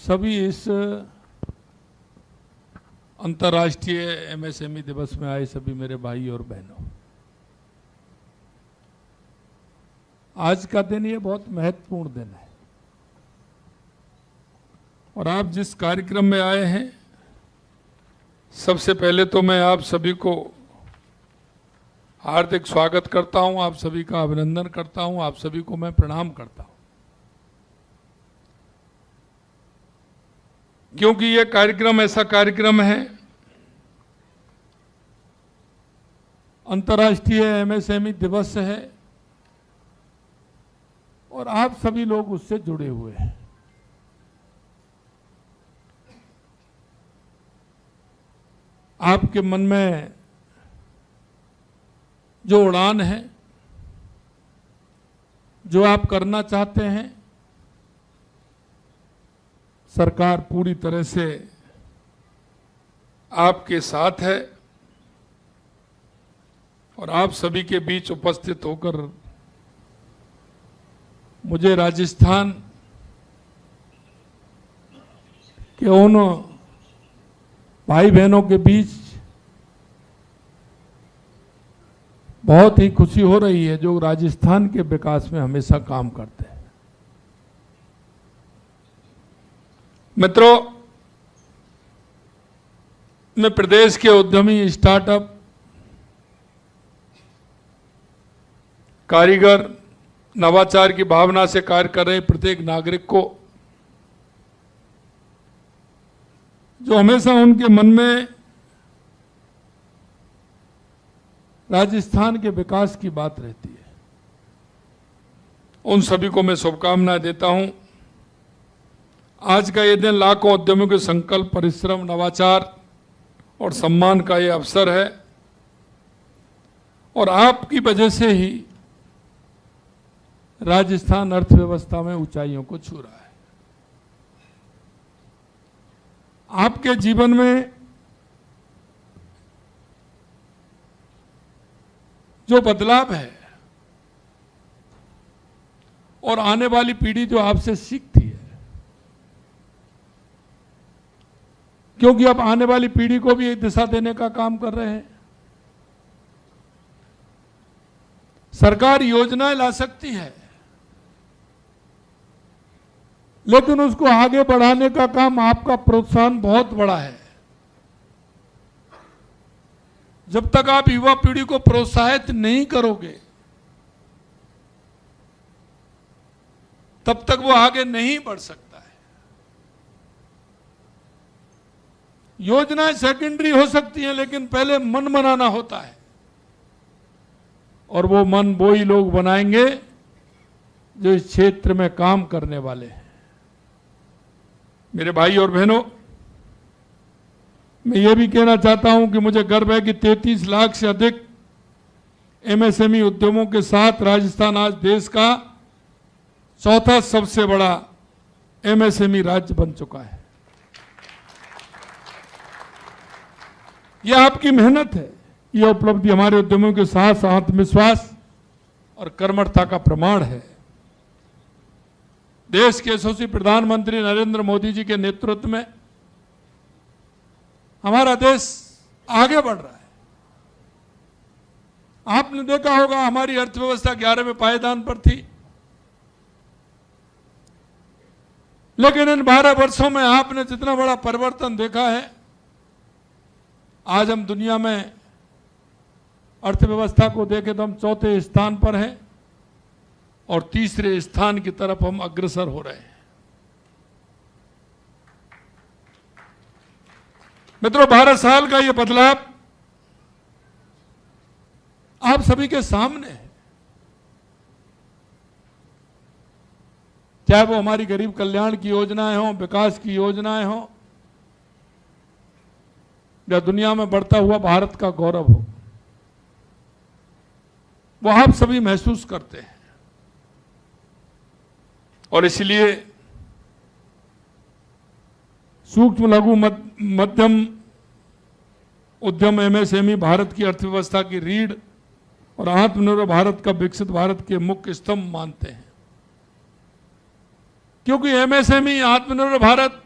सभी इस अंतर्राष्ट्रीय एमएसएमई दिवस में आए सभी मेरे भाई और बहनों, आज का दिन ये बहुत महत्वपूर्ण दिन है और आप जिस कार्यक्रम में आए हैं, सबसे पहले तो मैं आप सभी को हार्दिक स्वागत करता हूं, आप सभी का अभिनंदन करता हूं, आप सभी को मैं प्रणाम करता हूं, क्योंकि ये कार्यक्रम ऐसा कार्यक्रम है, अंतर्राष्ट्रीय एमएसएमई दिवस है और आप सभी लोग उससे जुड़े हुए हैं। आपके मन में जो उड़ान है, जो आप करना चाहते हैं, सरकार पूरी तरह से आपके साथ है और आप सभी के बीच उपस्थित होकर मुझे राजस्थान के उन भाई बहनों के बीच बहुत ही खुशी हो रही है जो राजस्थान के विकास में हमेशा काम करते हैं। मित्रों, मैं प्रदेश के उद्यमी, स्टार्टअप, कारीगर, नवाचार की भावना से कार्य कर रहे प्रत्येक नागरिक को, जो हमेशा उनके मन में राजस्थान के विकास की बात रहती है, उन सभी को मैं शुभकामनाएं देता हूं। आज का ये दिन लाखों उद्यमियों के संकल्प, परिश्रम, नवाचार और सम्मान का ये अवसर है और आपकी वजह से ही राजस्थान अर्थव्यवस्था में ऊंचाइयों को छू रहा है। आपके जीवन में जो बदलाव है और आने वाली पीढ़ी जो आपसे सीखती है, क्योंकि आप आने वाली पीढ़ी को भी एक दिशा देने का काम कर रहे हैं। सरकार योजनाएं ला सकती है, लेकिन उसको आगे बढ़ाने का काम आपका प्रोत्साहन बहुत बड़ा है। जब तक आप युवा पीढ़ी को प्रोत्साहित नहीं करोगे, तब तक वो आगे नहीं बढ़ सकता है। योजनाएं सेकेंडरी हो सकती हैं, लेकिन पहले मन बनाना होता है और वो मन वो ही लोग बनाएंगे जो इस क्षेत्र में काम करने वाले हैं। मेरे भाई और बहनों, मैं ये भी कहना चाहता हूं कि मुझे गर्व है कि 33 लाख से अधिक एमएसएमई उद्यमों के साथ राजस्थान आज देश का चौथा सबसे बड़ा एमएसएमई राज्य बन चुका है। यह आपकी मेहनत है, यह उपलब्धि हमारे उद्यमियों के साथ आत्मविश्वास और कर्मठता का प्रमाण है। देश के यशस्वी प्रधानमंत्री नरेंद्र मोदी जी के नेतृत्व में हमारा देश आगे बढ़ रहा है। आपने देखा होगा, हमारी अर्थव्यवस्था 11वें पायदान पर थी, लेकिन इन 12 वर्षों में आपने जितना बड़ा परिवर्तन देखा है, आज हम दुनिया में अर्थव्यवस्था को देखें तो हम चौथे स्थान पर हैं और तीसरे स्थान की तरफ हम अग्रसर हो रहे हैं। मित्रों, 12 साल का ये बदलाव आप सभी के सामने है। चाहे वो हमारी गरीब कल्याण की योजनाएं हों, विकास की योजनाएं हों, या दुनिया में बढ़ता हुआ भारत का गौरव हो, वो आप सभी महसूस करते हैं। और इसलिए सूक्ष्म, लघु, मध्यम उद्यम एमएसएमई भारत की अर्थव्यवस्था की रीढ़ और आत्मनिर्भर भारत का, विकसित भारत के मुख्य स्तंभ मानते हैं। क्योंकि एमएसएमई, आत्मनिर्भर भारत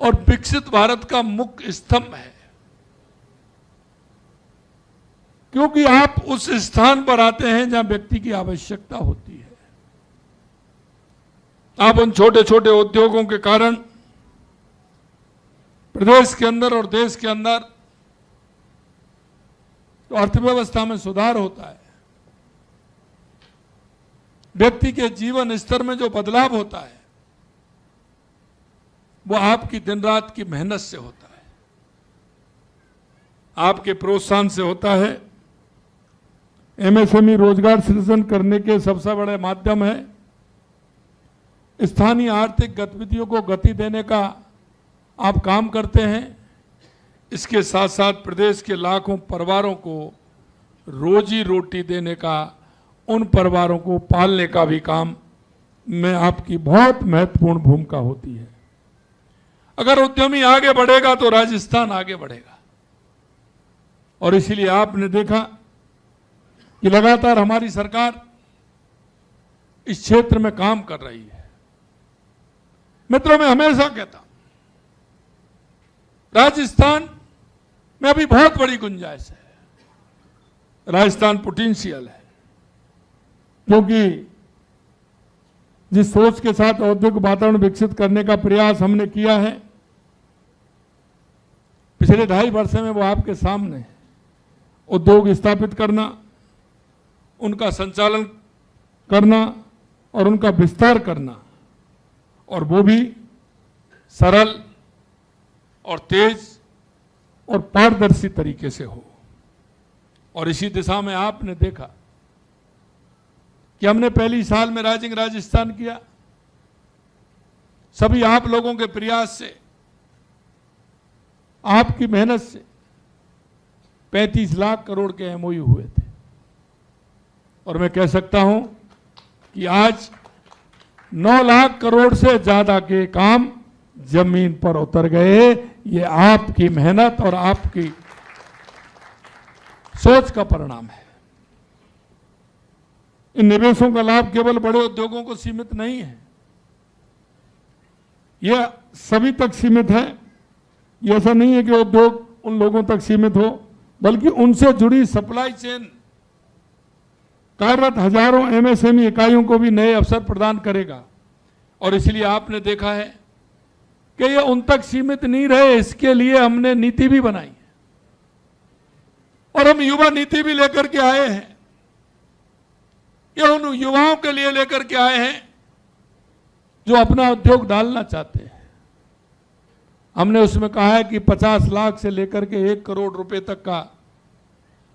और विकसित भारत का मुख्य स्तंभ है, क्योंकि आप उस स्थान पर आते हैं जहां व्यक्ति की आवश्यकता होती है। आप उन छोटे छोटे उद्योगों के कारण प्रदेश के अंदर और देश के अंदर तो अर्थव्यवस्था में सुधार होता है, व्यक्ति के जीवन स्तर में जो बदलाव होता है वो आपकी दिन रात की मेहनत से होता है, आपके प्रोत्साहन से होता है। एमएसएमई रोजगार सृजन करने के सबसे बड़े माध्यम है। स्थानीय आर्थिक गतिविधियों को गति देने का आप काम करते हैं। इसके साथ साथ प्रदेश के लाखों परिवारों को रोजी रोटी देने का, उन परिवारों को पालने का भी काम में आपकी बहुत महत्वपूर्ण भूमिका होती है। अगर उद्यमी आगे बढ़ेगा तो राजस्थान आगे बढ़ेगा, और इसीलिए आपने देखा कि लगातार हमारी सरकार इस क्षेत्र में काम कर रही है। मित्रों, मैं हमेशा कहता हूं राजस्थान में अभी बहुत बड़ी गुंजाइश है, राजस्थान पोटेंशियल है, क्योंकि जिस सोच के साथ औद्योगिक वातावरण विकसित करने का प्रयास हमने किया है पिछले 2.5 वर्ष में, वो आपके सामने उद्योग स्थापित करना, उनका संचालन करना और उनका विस्तार करना, और वो भी सरल और तेज और पारदर्शी तरीके से हो। और इसी दिशा में आपने देखा कि हमने पहली साल में राइजिंग राजस्थान किया। सभी आप लोगों के प्रयास से, आपकी मेहनत से 35 लाख करोड़ के एमओयू हुए थे, और मैं कह सकता हूं कि आज 9 लाख करोड़ से ज्यादा के काम जमीन पर उतर गए। ये आपकी मेहनत और आपकी सोच का परिणाम है। इन निवेशों का लाभ केवल बड़े उद्योगों को सीमित नहीं है, यह सभी तक सीमित है। यह ऐसा नहीं है कि उद्योग उन लोगों तक सीमित हो, बल्कि उनसे जुड़ी सप्लाई चेन कार्यरत हजारों एमएसएमई इकाइयों को भी नए अवसर प्रदान करेगा। और इसलिए आपने देखा है कि ये उन तक सीमित नहीं रहे, इसके लिए हमने नीति भी बनाई है, और हम युवा नीति भी लेकर के आए हैं। ये उन युवाओं के लिए लेकर के आए हैं जो अपना उद्योग डालना चाहते हैं। हमने उसमें कहा है कि 50 लाख से लेकर के 1 करोड़ रुपए तक का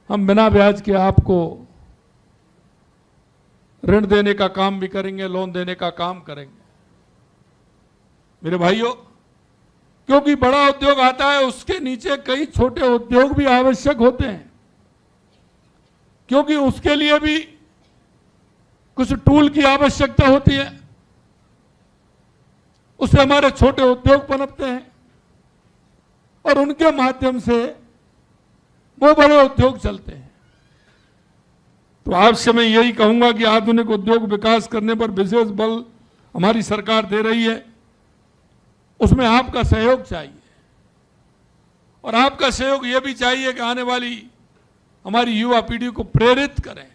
हम बिना ब्याज के आपको ऋण देने का काम भी करेंगे, लोन देने का काम करेंगे। मेरे भाइयों, क्योंकि बड़ा उद्योग आता है उसके नीचे कई छोटे उद्योग भी आवश्यक होते हैं, क्योंकि उसके लिए भी कुछ टूल की आवश्यकता होती है। उससे हमारे छोटे उद्योग पनपते हैं और उनके माध्यम से वो बड़े उद्योग चलते हैं। तो आपसे मैं यही कहूंगा कि आधुनिक उद्योग विकास करने पर विशेष बल हमारी सरकार दे रही है, उसमें आपका सहयोग चाहिए। और आपका सहयोग यह भी चाहिए कि आने वाली हमारी युवा पीढ़ी को प्रेरित करें,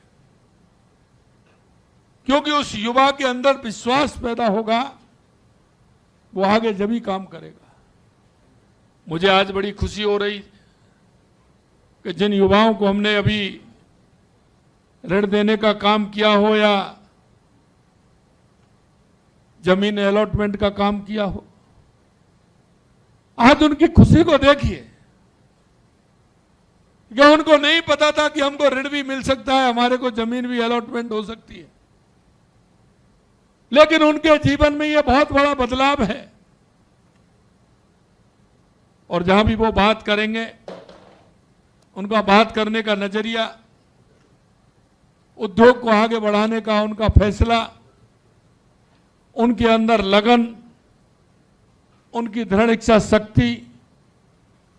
क्योंकि उस युवा के अंदर विश्वास पैदा होगा, वो आगे जब ही काम करेगा। मुझे आज बड़ी खुशी हो रही कि जिन युवाओं को हमने अभी ऋण देने का काम किया हो या जमीन अलॉटमेंट का काम किया हो, आज उनकी खुशी को देखिए। क्या उनको नहीं पता था कि हमको ऋण भी मिल सकता है, हमारे को जमीन भी अलॉटमेंट हो सकती है, लेकिन उनके जीवन में यह बहुत बड़ा बदलाव है। और जहां भी वो बात करेंगे, उनका बात करने का नजरिया, उद्योग को आगे बढ़ाने का उनका फैसला, उनके अंदर लगन, उनकी दृढ़ इच्छा शक्ति,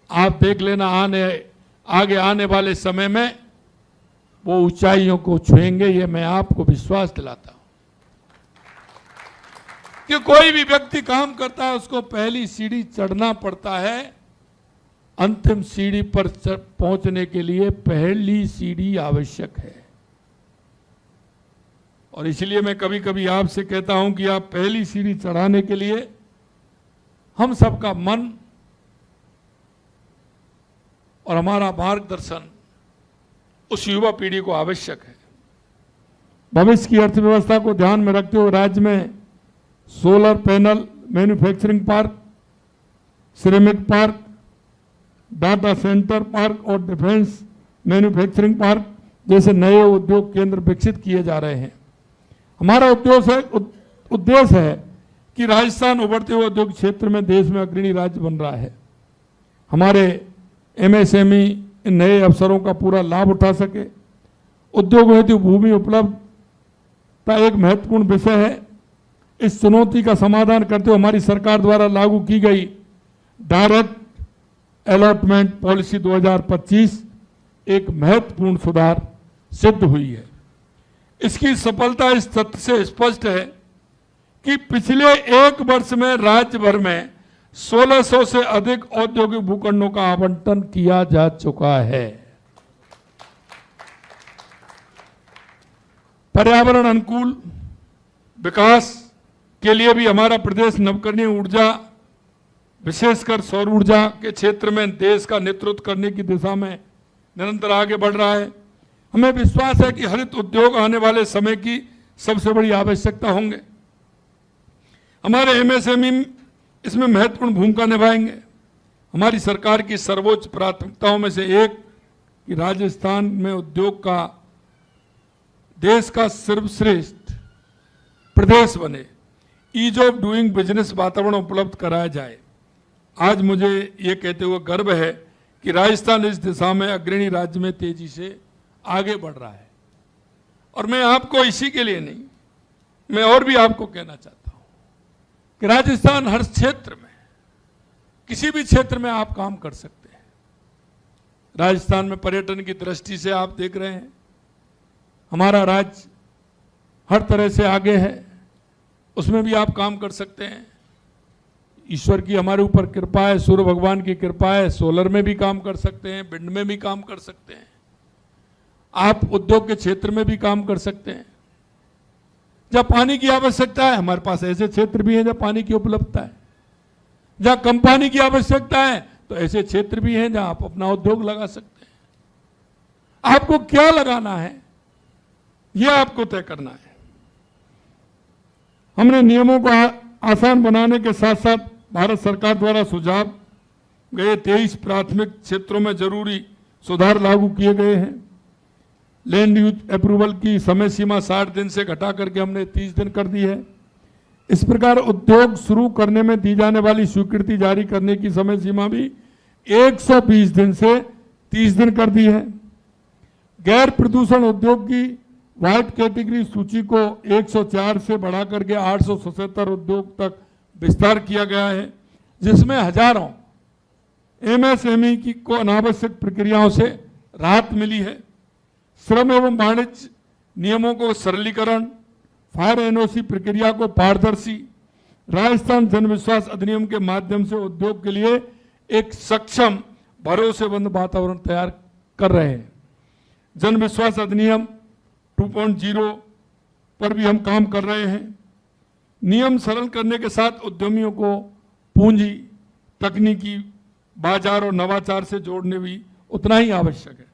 आप देख लेना आगे आने वाले समय में वो ऊंचाइयों को छुएंगे, ये मैं आपको विश्वास दिलाता हूं। कि कोई भी व्यक्ति काम करता है उसको पहली सीढ़ी चढ़ना पड़ता है, अंतिम सीढ़ी पर पहुंचने के लिए पहली सीढ़ी आवश्यक है। और इसलिए मैं कभी कभी आपसे कहता हूं कि आप पहली सीढ़ी चढ़ाने के लिए हम सबका मन और हमारा मार्गदर्शन उस युवा पीढ़ी को आवश्यक है। भविष्य की अर्थव्यवस्था को ध्यान में रखते हुए राज्य में solar panel manufacturing park, ceramic park, data centre park और डिफेंस मैन्युफैक्चरिंग पार्क जैसे नए उद्योग केंद्र विकसित किए जा रहे हैं। हमारा उद्देश्य है कि राजस्थान उभरते हुए उद्योग क्षेत्र में देश में अग्रणी राज्य बन रहा है। हमारे एमएसएमई इन नए अवसरों का पूरा लाभ उठा सके। उद्योग हेतु भूमि उपलब्धता एक महत्वपूर्ण विषय है। इस चुनौती का समाधान करते हुए हमारी सरकार द्वारा लागू की गई डायरेक्ट अलॉटमेंट पॉलिसी 2025 एक महत्वपूर्ण सुधार सिद्ध हुई है। इसकी सफलता इस तथ्य से स्पष्ट है कि पिछले एक वर्ष में राज्य भर में 1600 से अधिक औद्योगिक भूखंडों का आवंटन किया जा चुका है। पर्यावरण अनुकूल विकास के लिए भी हमारा प्रदेश नवकरणीय ऊर्जा, विशेषकर सौर ऊर्जा के क्षेत्र में देश का नेतृत्व करने की दिशा में निरंतर आगे बढ़ रहा है। हमें विश्वास है कि हरित उद्योग आने वाले समय की सबसे बड़ी आवश्यकता होंगे। हमारे एमएसएमई इसमें महत्वपूर्ण भूमिका निभाएंगे। हमारी सरकार की सर्वोच्च प्राथमिकताओं में से एक कि राजस्थान में उद्योग का देश का सर्वश्रेष्ठ प्रदेश बने, ईज ऑफ डूइंग बिजनेस वातावरण उपलब्ध कराया जाए। आज मुझे ये कहते हुए गर्व है कि राजस्थान इस दिशा में अग्रणी राज्य में तेजी से आगे बढ़ रहा है। और मैं आपको इसी के लिए नहीं, मैं और भी आपको कहना चाहता हूं कि राजस्थान हर क्षेत्र में, किसी भी क्षेत्र में आप काम कर सकते हैं। राजस्थान में पर्यटन की दृष्टि से आप देख रहे हैं हमारा राज्य हर तरह से आगे है, उसमें भी आप काम कर सकते हैं। ईश्वर की हमारे ऊपर कृपा है, सूर्य भगवान की कृपा है, सोलर में भी काम कर सकते हैं, विंड में भी काम कर सकते हैं, आप उद्योग के क्षेत्र में भी काम कर सकते हैं। जब पानी की आवश्यकता है, हमारे पास ऐसे क्षेत्र भी हैं जहां पानी की उपलब्धता है। जहां कम पानी की आवश्यकता है तो ऐसे क्षेत्र भी हैं जहां आप अपना उद्योग लगा सकते हैं। आपको क्या लगाना है यह आपको तय करना है। हमने नियमों को आसान बनाने के साथ साथ भारत सरकार द्वारा सुझाव गए 23 प्राथमिक क्षेत्रों में जरूरी सुधार लागू किए गए हैं। लैंड यूज अप्रूवल की समय सीमा 60 दिन से घटा करके हमने 30 दिन कर दी है। इस प्रकार उद्योग शुरू करने में दी जाने वाली स्वीकृति जारी करने की समय सीमा भी 120 दिन से 30 दिन कर दी है। गैर प्रदूषण उद्योग की व्हाइट कैटेगरी सूची को 104 से बढ़ा करके 877 उद्योग तक विस्तार किया गया है, जिसमें हजारों एमएसएमई की को अनावश्यक प्रक्रियाओं से राहत मिली है। श्रम एवं वाणिज्य नियमों को सरलीकरण, फायर एनओसी प्रक्रिया को पारदर्शी, राजस्थान जनविश्वास अधिनियम के माध्यम से उद्योग के लिए एक सक्षम भरोसेमंद वातावरण तैयार कर रहे हैं। जनविश्वास अधिनियम 2.0 पर भी हम काम कर रहे हैं। नियम सरल करने के साथ उद्यमियों को पूंजी, तकनीकी, बाजार और नवाचार से जोड़ने भी उतना ही आवश्यक है।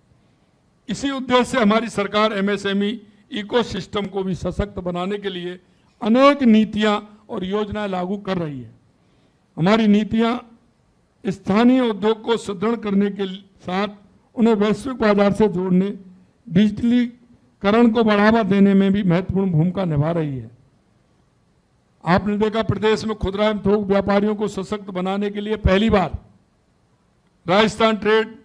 इसी उद्देश्य से हमारी सरकार एमएसएमई इकोसिस्टम को भी सशक्त बनाने के लिए अनेक नीतियां और योजनाएं लागू कर रही है। हमारी नीतियां स्थानीय उद्योग को सुदृढ़ करने के साथ उन्हें वैश्विक बाजार से जोड़ने, डिजिटलीकरण को बढ़ावा देने में भी महत्वपूर्ण भूमिका निभा रही है। आपने देखा प्रदेश में खुदरा एवं थोक व्यापारियों को सशक्त बनाने के लिए पहली बार राजस्थान ट्रेड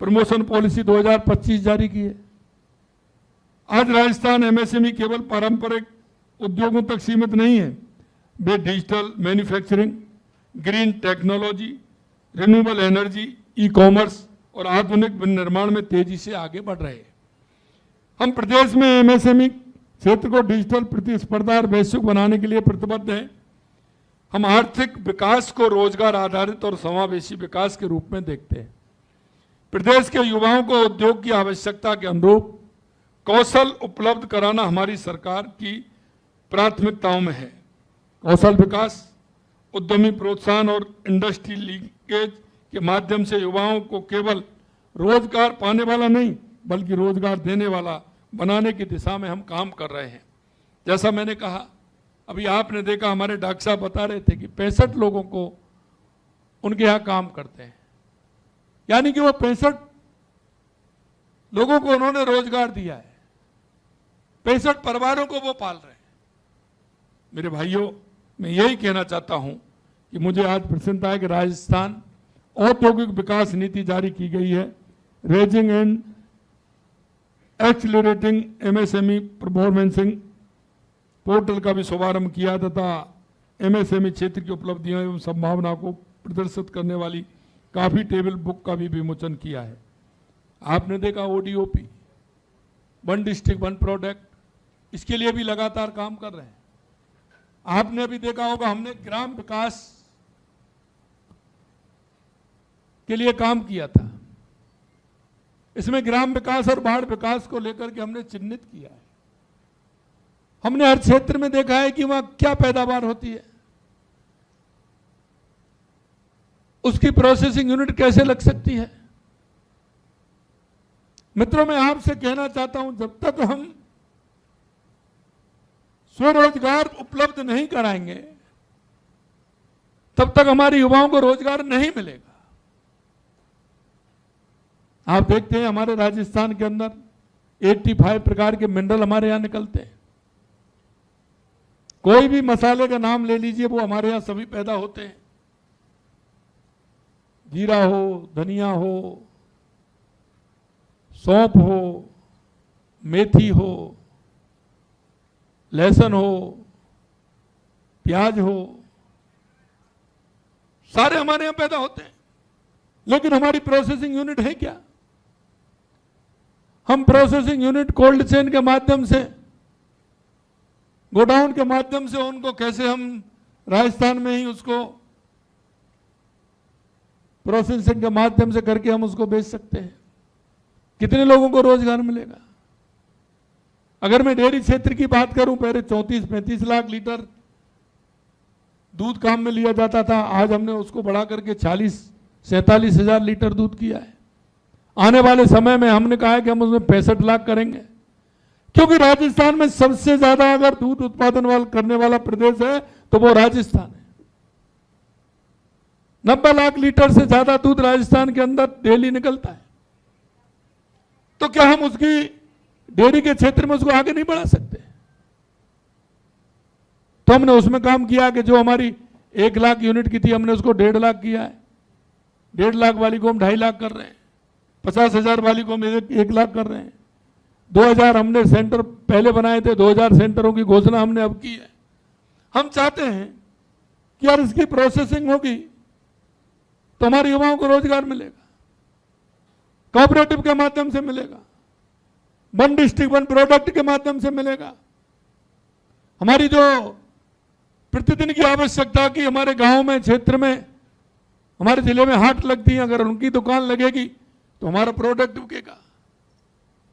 प्रमोशन पॉलिसी 2025 जारी की है। आज राजस्थान एमएसएमई केवल पारंपरिक उद्योगों तक सीमित नहीं है, वे digital manufacturing, green technology, renewable energy, e commerce और आधुनिक विनिर्माण में तेजी से आगे बढ़ रहे हैं। हम प्रदेश में एमएसएमई क्षेत्र को डिजिटल प्रतिस्पर्धा और वैश्विक बनाने के लिए प्रतिबद्ध है। हम आर्थिक विकास को रोजगार आधारित और समावेशी विकास के रूप में देखते हैं। प्रदेश के युवाओं को उद्योग की आवश्यकता के अनुरूप कौशल उपलब्ध कराना हमारी सरकार की प्राथमिकताओं में है। कौशल विकास, उद्यमी प्रोत्साहन और इंडस्ट्री लिंकेज के माध्यम से युवाओं को केवल रोजगार पाने वाला नहीं बल्कि रोजगार देने वाला बनाने की दिशा में हम काम कर रहे हैं। जैसा मैंने कहा, अभी आपने देखा हमारे डॉक्टर साहब बता रहे थे कि 65 लोगों को उनके यहाँ काम करते हैं, यानी कि वो 65 लोगों को उन्होंने रोजगार दिया है, 65 परिवारों को वो पाल रहे हैं। मेरे भाइयों, मैं यही कहना चाहता हूं कि मुझे आज प्रसन्नता है कि राजस्थान औद्योगिक विकास नीति जारी की गई है। Raising and accelerating MSME performance portal का भी शुभारंभ किया तथा एमएसएमई क्षेत्र की उपलब्धियों एवं संभावना को प्रदर्शित करने वाली काफी टेबल बुक का भी विमोचन किया है। आपने देखा ODOP, one district one product, इसके लिए भी लगातार काम कर रहे हैं। आपने अभी देखा होगा हमने ग्राम विकास के लिए काम किया था। इसमें ग्राम विकास और बाढ़ विकास को लेकर के हमने चिन्हित किया है। हमने हर क्षेत्र में देखा है कि वहां क्या पैदावार होती है, उसकी प्रोसेसिंग यूनिट कैसे लग सकती है। मित्रों, मैं आपसे कहना चाहता हूं, जब तक हम स्वरोजगार उपलब्ध नहीं कराएंगे तब तक हमारे युवाओं को रोजगार नहीं मिलेगा। आप देखते हैं हमारे राजस्थान के अंदर 85 प्रकार के मिनरल हमारे यहां निकलते हैं। कोई भी मसाले का नाम ले लीजिए, वो हमारे यहां सभी पैदा होते हैं। जीरा हो, धनिया हो, सौंफ हो, मेथी हो, लहसुन हो, प्याज हो, सारे हमारे यहां पैदा होते हैं। लेकिन हमारी प्रोसेसिंग यूनिट है क्या? हम प्रोसेसिंग यूनिट कोल्ड चेन के माध्यम से, गोडाउन के माध्यम से उनको कैसे हम राजस्थान में ही उसको प्रोसेसिंग के माध्यम से करके हम उसको बेच सकते हैं? कितने लोगों को रोजगार मिलेगा? अगर मैं डेयरी क्षेत्र की बात करूं, पहले 34-35 लाख लीटर दूध काम में लिया जाता था, आज हमने उसको बढ़ा करके 40-47 हजार लीटर दूध किया है। आने वाले समय में हमने कहा है कि हम उसमें 65 लाख करेंगे, क्योंकि राजस्थान में सबसे ज्यादा अगर दूध उत्पादन करने वाला प्रदेश है तो वो राजस्थान है। 90 लाख लीटर से ज्यादा दूध राजस्थान के अंदर डेली निकलता है। तो क्या हम उसकी डेयरी के क्षेत्र में उसको आगे नहीं बढ़ा सकते? तो हमने उसमें काम किया कि जो हमारी 1 लाख यूनिट की थी हमने उसको 1.5 लाख किया है। 1.5 लाख वाली को हम 2.5 लाख कर रहे हैं, 50,000 वाली को हम 1 लाख कर रहे हैं। 2000 हमने सेंटर पहले बनाए थे, 2000 सेंटरों की घोषणा हमने अब की है। हम चाहते हैं कि यार इसकी प्रोसेसिंग होगी तो हमारे युवाओं को रोजगार मिलेगा, कोऑपरेटिव के माध्यम से मिलेगा, वन डिस्ट्रिक्ट वन प्रोडक्ट के माध्यम से मिलेगा। हमारी जो प्रतिदिन की आवश्यकता की हमारे गांव में, क्षेत्र में, हमारे जिले में हाट लगती है, अगर उनकी दुकान लगेगी तो हमारा प्रोडक्ट बिकेगा।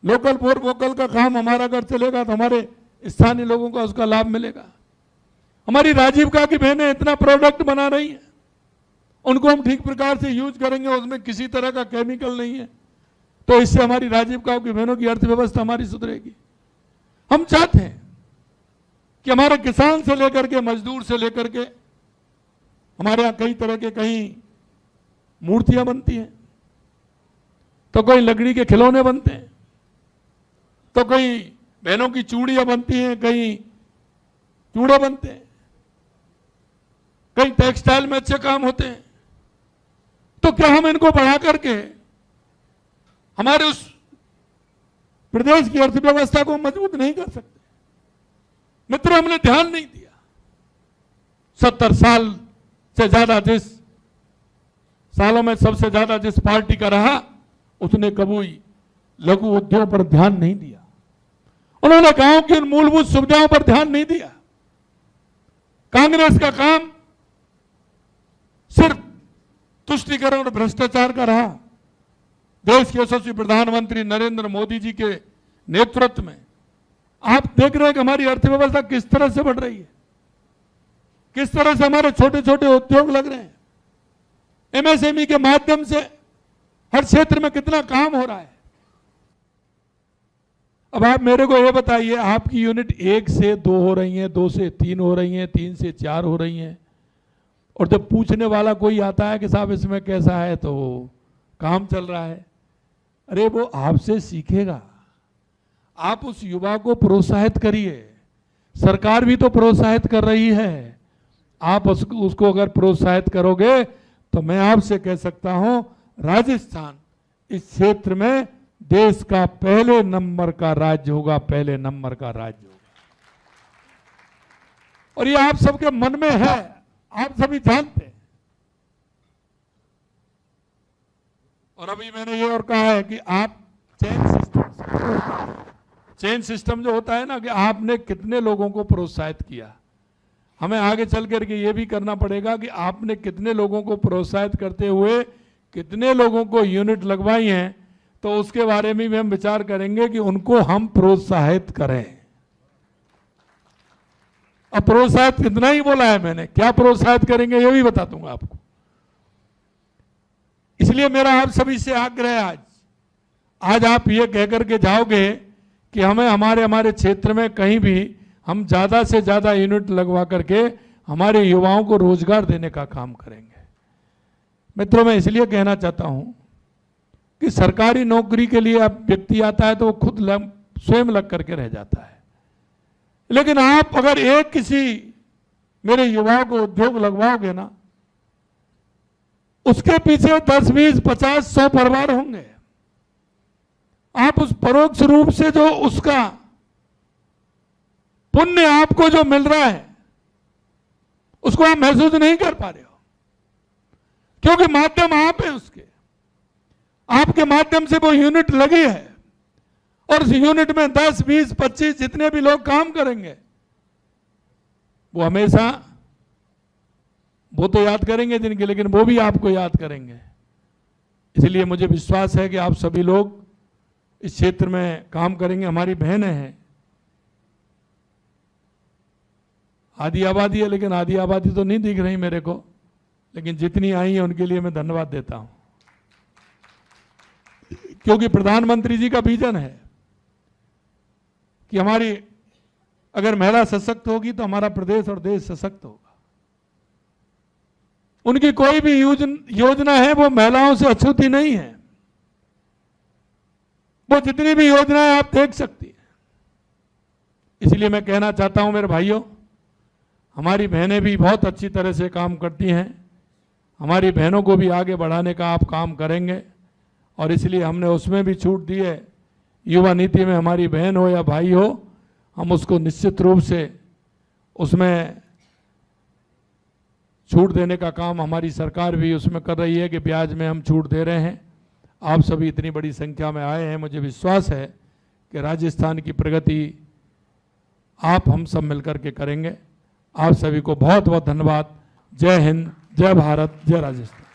लोकल फॉर वोकल का काम हमारा अगर चलेगा तो हमारे स्थानीय लोगों को उसका लाभ मिलेगा। हमारी राजीविका की बहनें इतना प्रोडक्ट बना रही हैं, उनको हम ठीक प्रकार से यूज करेंगे, उसमें किसी तरह का केमिकल नहीं है, तो इससे हमारी राजीविका की बहनों की अर्थव्यवस्था हमारी सुधरेगी। हम चाहते हैं कि हमारे किसान से लेकर के, मजदूर से लेकर के, हमारे यहाँ कई तरह के, कहीं मूर्तियां बनती हैं, तो कोई लकड़ी के खिलौने बनते हैं, तो कई बहनों की चूड़ियां बनती हैं, कई चूड़े बनते हैं, कई टेक्सटाइल में अच्छे काम होते हैं। तो क्या हम इनको बढ़ा करके हमारे उस प्रदेश की अर्थव्यवस्था को मजबूत नहीं कर सकते? मित्रों, हमने ध्यान नहीं दिया। 70 साल से ज्यादा, जिस सालों में सबसे ज्यादा जिस पार्टी का रहा, उसने कभी लघु उद्योग पर ध्यान नहीं दिया। उन्होंने गांव की उन मूलभूत सुविधाओं पर ध्यान नहीं दिया। कांग्रेस का काम सिर्फ तुष्टीकरण और भ्रष्टाचार का रहा। देश के यशस्वी प्रधानमंत्री नरेंद्र मोदी जी के नेतृत्व में आप देख रहे हैं कि हमारी अर्थव्यवस्था किस तरह से बढ़ रही है, किस तरह से हमारे छोटे छोटे उद्योग लग रहे हैं। एमएसएमई के माध्यम से हर क्षेत्र में कितना काम हो रहा है। अब आप मेरे को ये बताइए, आपकी यूनिट 1 से 2 हो रही हैं, 2 से 3 हो रही हैं, 3 से 4 हो रही हैं, और जब पूछने वाला कोई आता है कि साहब इसमें कैसा है, तो काम चल रहा है। अरे वो आपसे सीखेगा, आप उस युवा को प्रोत्साहित करिए। सरकार भी तो प्रोत्साहित कर रही है, आप उसको अगर प्रोत्साहित करोगे तो मैं आपसे कह सकता हूं राजस्थान इस क्षेत्र में देश का पहले नंबर का राज्य होगा, पहले नंबर का राज्य होगा। और ये आप सबके मन में है, आप सभी जानते हैं। और अभी मैंने ये और कहा है कि आप चेन सिस्टम जो होता है ना, कि आपने कितने लोगों को प्रोत्साहित किया। हमें आगे चल करके ये भी करना पड़ेगा कि आपने कितने लोगों को प्रोत्साहित करते हुए कितने लोगों को यूनिट लगवाई हैं, तो उसके बारे में भी हम विचार करेंगे कि उनको हम प्रोत्साहित करें। अब प्रोत्साहित कितना ही बोला है मैंने, क्या प्रोत्साहित करेंगे ये भी बता दूंगा आपको। इसलिए मेरा आप सभी से आग्रह है, आज आप ये कहकर के जाओगे कि हमें हमारे क्षेत्र में कहीं भी हम ज्यादा से ज्यादा यूनिट लगवा करके हमारे युवाओं को रोजगार देने का काम करेंगे। मित्रों, मैं इसलिए कहना चाहता हूं कि सरकारी नौकरी के लिए अब व्यक्ति आता है तो वो खुद स्वयं लग करके रह जाता है, लेकिन आप अगर एक किसी मेरे युवाओं को उद्योग लगवाओगे ना, उसके पीछे 10, 20, 50, 100 परिवार होंगे। आप उस परोक्ष रूप से जो उसका पुण्य आपको जो मिल रहा है उसको आप महसूस नहीं कर पा रहे हो, क्योंकि माध्यम आप है उसके। आपके माध्यम से वो यूनिट लगी है, और उस यूनिट में 10, 20, 25 जितने भी लोग काम करेंगे वो हमेशा वो तो याद करेंगे जिनके, लेकिन वो भी आपको याद करेंगे। इसलिए मुझे विश्वास है कि आप सभी लोग इस क्षेत्र में काम करेंगे। हमारी बहनें हैं, आधी आबादी है, लेकिन आधी आबादी तो नहीं दिख रही मेरे को, लेकिन जितनी आई है उनके लिए मैं धन्यवाद देता हूं, क्योंकि प्रधानमंत्री जी का विजन है कि हमारी अगर महिला सशक्त होगी तो हमारा प्रदेश और देश सशक्त होगा। उनकी कोई भी योजना है वो महिलाओं से अछूती नहीं है। वो जितनी भी योजनाएं आप देख सकती हैं। इसलिए मैं कहना चाहता हूं मेरे भाइयों, हमारी बहनें भी बहुत अच्छी तरह से काम करती हैं। हमारी बहनों को भी आगे बढ़ाने का आप काम करेंगे, और इसलिए हमने उसमें भी छूट दी है। युवा नीति में हमारी बहन हो या भाई हो, हम उसको निश्चित रूप से उसमें छूट देने का काम हमारी सरकार भी उसमें कर रही है कि ब्याज में हम छूट दे रहे हैं। आप सभी इतनी बड़ी संख्या में आए हैं, मुझे विश्वास है कि राजस्थान की प्रगति आप हम सब मिलकर के करेंगे। आप सभी को बहुत बहुत धन्यवाद। जय हिंद, जय भारत, जय राजस्थान।